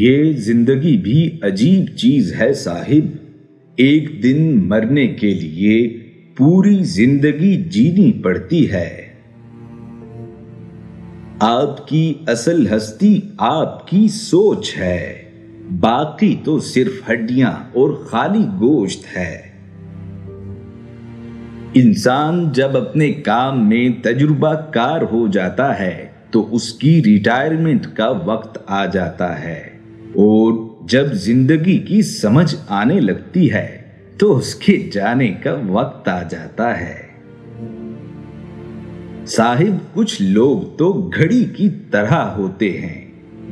یہ زندگی بھی عجیب چیز ہے صاحب، ایک دن مرنے کے لیے پوری زندگی جینی پڑتی ہے۔ آپ کی اصل ہستی آپ کی سوچ ہے، باقی تو صرف ہڈیاں اور خالی گوشت ہے۔ انسان جب اپنے کام میں تجربہ کار ہو جاتا ہے تو اس کی ریٹائرمنٹ کا وقت آ جاتا ہے، اور جب زندگی کی سمجھ آنے لگتی ہے تو اس کے جانے کا وقت آ جاتا ہے۔ صاحب، کچھ لوگ تو گھڑی کی طرح ہوتے ہیں،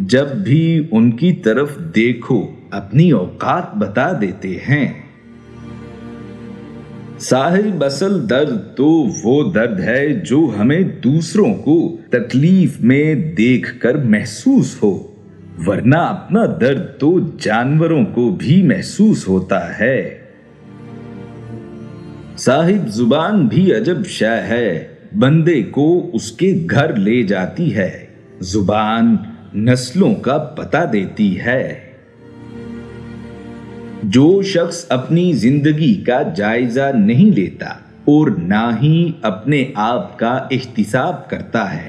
جب بھی ان کی طرف دیکھو اپنی اوقات بتا دیتے ہیں۔ صاحب، اصل درد تو وہ درد ہے جو ہمیں دوسروں کو تکلیف میں دیکھ کر محسوس ہو، ورنہ اپنا درد تو جانوروں کو بھی محسوس ہوتا ہے۔ صاحب، زبان بھی عجب شے ہے، بندے کو اس کے گھر لے جاتی ہے۔ زبان نسلوں کا پتہ دیتی ہے۔ جو شخص اپنی زندگی کا جائزہ نہیں لیتا اور نہ ہی اپنے آپ کا احتساب کرتا ہے،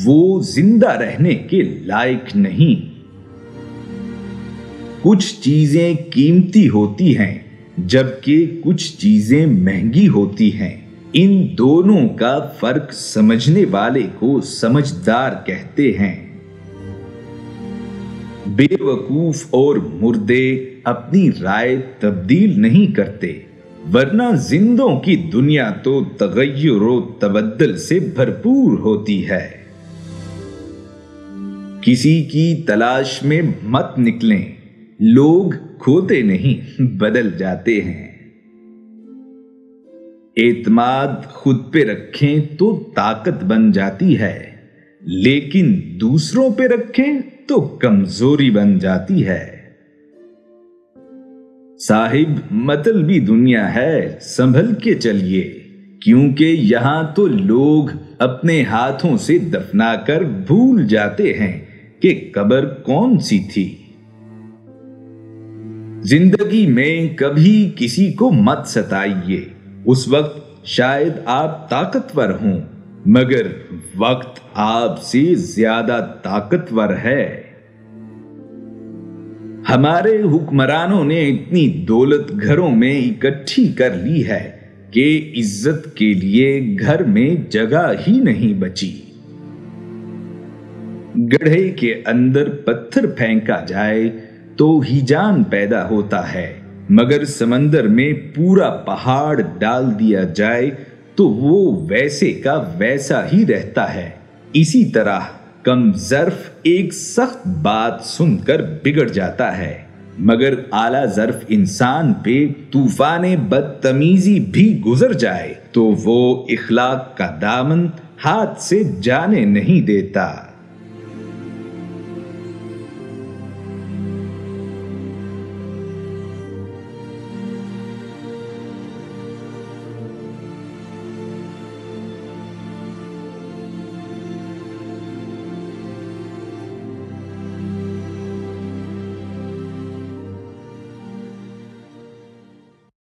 وہ زندہ رہنے کے لائق نہیں۔ کچھ چیزیں قیمتی ہوتی ہیں جبکہ کچھ چیزیں مہنگی ہوتی ہیں۔ ان دونوں کا فرق سمجھنے والے کو سمجھدار کہتے ہیں۔ بے وقوف اور مردے اپنی رائے تبدیل نہیں کرتے، ورنہ زندوں کی دنیا تو تغیر و تبدل سے بھرپور ہوتی ہے۔ کسی کی تلاش میں مت نکلیں، لوگ کھوتے نہیں بدل جاتے ہیں۔ اعتماد خود پہ رکھیں تو طاقت بن جاتی ہے، لیکن دوسروں پہ رکھیں تو کمزوری بن جاتی ہے۔ صاحب، مطلبی دنیا ہے، سنبھل کے چلیے، کیونکہ یہاں تو لوگ اپنے ہاتھوں سے دفنا کر بھول جاتے ہیں کہ قبر کون سی تھی۔ زندگی میں کبھی کسی کو مت ستائیے، اس وقت شاید آپ طاقتور ہوں، مگر وقت آپ سے زیادہ طاقتور ہے۔ ہمارے حکمرانوں نے اتنی دولت گھروں میں اکٹھی کر لی ہے کہ عزت کے لیے گھر میں جگہ ہی نہیں بچی۔ گڑھے کے اندر پتھر پھینکا جائے تو ہیجان پیدا ہوتا ہے، مگر سمندر میں پورا پہاڑ ڈال دیا جائے تو وہ ویسے کا ویسا ہی رہتا ہے۔ اسی طرح کم ظرف ایک سخت بات سن کر بگڑ جاتا ہے، مگر اعلیٰ ظرف انسان پہ طوفان بدتمیزی بھی گزر جائے تو وہ اخلاق کا دامن ہاتھ سے جانے نہیں دیتا۔